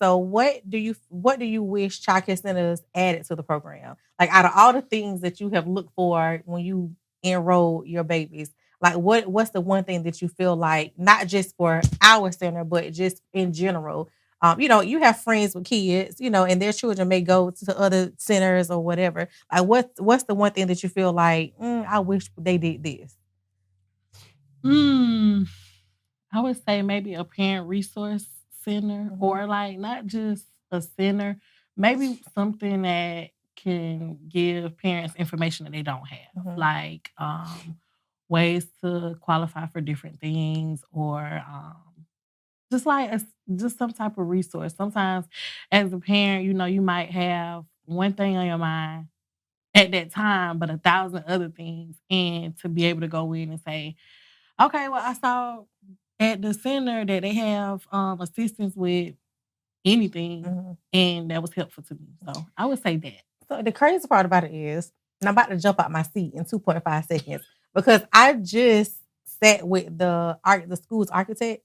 So what do you wish childcare centers added to the program? Like out of all the things that you have looked for when you enroll your babies, like what's the one thing that you feel like not just for our center, but just in general? You have friends with kids, and their children may go to other centers or whatever. Like what's the one thing that you feel like I wish they did this? Mm, I would say maybe a parent resource center or like not just a center, maybe something that can give parents information that they don't have, Mhm. like ways to qualify for different things or just like just some type of resource. Sometimes as a parent, you might have one thing on your mind at that time, but a thousand other things. And to be able to go in and say, okay, well, I saw at the center that they have assistance with anything, Mhm. and that was helpful to me. So I would say that. So the crazy part about it is, and I'm about to jump out my seat in 2.5 seconds because I just sat with the school's architect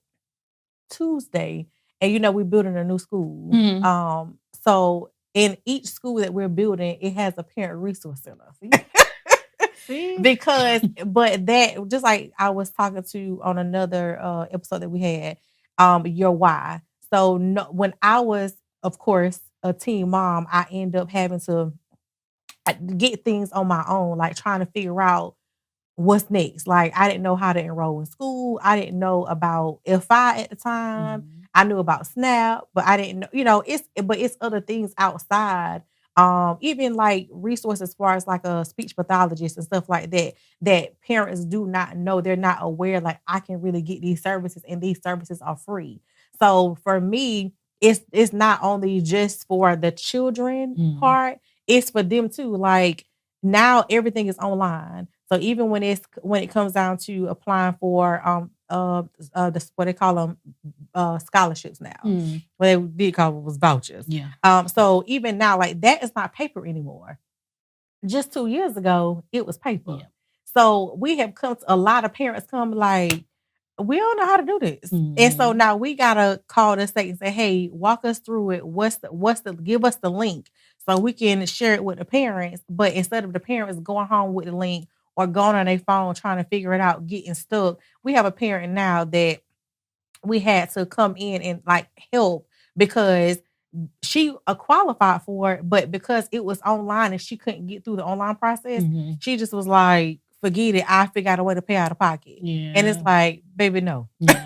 Tuesday, and we're building a new school. Mhm. So in each school that we're building, it has a parent resource center. See? Because, but that just like I was talking to on another episode that we had, your why. So no, when I was, of course, a teen mom, I end up having to get things on my own, like trying to figure out what's next. Like I didn't know how to enroll in school. I didn't know about FI at the time. I knew about SNAP, but I didn't know, it's other things outside. Even like resources as far as like a speech pathologist and stuff like that, that parents do not know. They're not aware, like I can really get these services and these services are free. So for me, it's not only just for the children part, it's for them too. Like now everything is online. So even when it comes down to applying for what they call them scholarships now. What they did call it was vouchers. Yeah. So even now, like that is not paper anymore. Just 2 years ago, it was paper. Yeah. So we have come to, a lot of parents come like, we don't know how to do this. And so now we gotta call the state and say, hey, walk us through it. Give us the link so we can share it with the parents. But instead of the parents going home with the link or going on their phone trying to figure it out, getting stuck, we have a parent now that we had to come in and like help because she qualified for it, but because it was online and she couldn't get through the online process, she just was like, forget it. I figured out a way to pay out of pocket. Yeah. And it's like, baby, no. Yeah.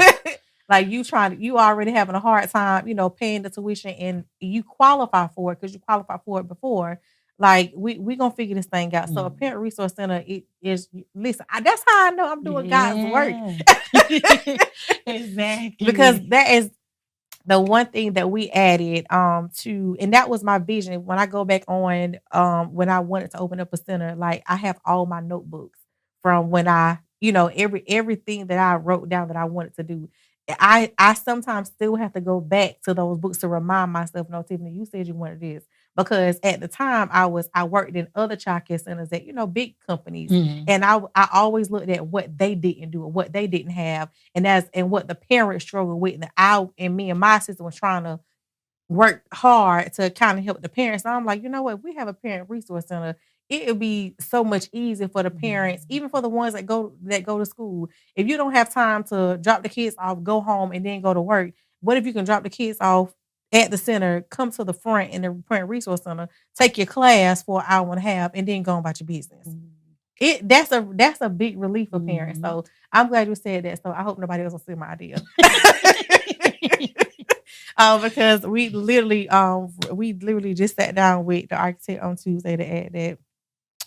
Like you already having a hard time, paying the tuition and you qualify for it because you qualified for it before. Like we gonna figure this thing out. So a parent resource center it is listen. That's how I know I'm doing God's work. Exactly. Because that is the one thing that we added to, and that was my vision when I go back on when I wanted to open up a center. Like I have all my notebooks from when I everything that I wrote down that I wanted to do. I sometimes still have to go back to those books to remind myself, no, Tiffany, you said you wanted this. Because at the time I worked in other childcare centers at, big companies. And I always looked at what they didn't do or what they didn't have. And what the parents struggled with. And me and my sister was trying to work hard to kind of help the parents. And I'm like, you know what? We have a parent resource center. It would be so much easier for the parents, even for the ones that go to school. If you don't have time to drop the kids off, go home, and then go to work, what if you can drop the kids off at the center, come to the front in the parent resource center, take your class for an hour and a half, and then go about your business? That's a big relief for parents. So I'm glad you said that. So I hope nobody else will see my idea. Because we literally just sat down with the architect on Tuesday to add that.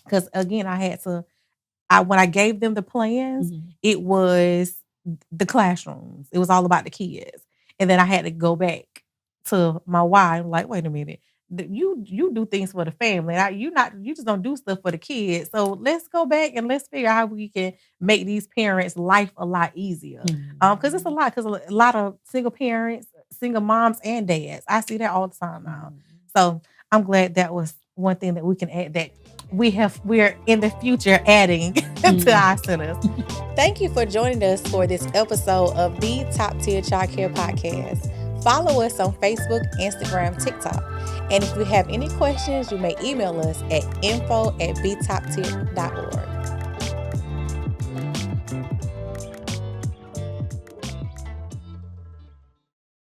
Because again, when I gave them the plans, it was the classrooms. It was all about the kids. And then I had to go back to my why. I'm like, wait a minute. You do things for the family. You just don't do stuff for the kids. So let's go back and let's figure out how we can make these parents' life a lot easier. Because it's a lot. Because a lot of single parents, single moms and dads, I see that all the time now. So I'm glad that was one thing that we can add that we're in the future adding to our centers. Thank you for joining us for this episode of the Top Tier Childcare Podcast. Follow us on Facebook, Instagram, TikTok. And if you have any questions, you may email us at info@btoptier.org.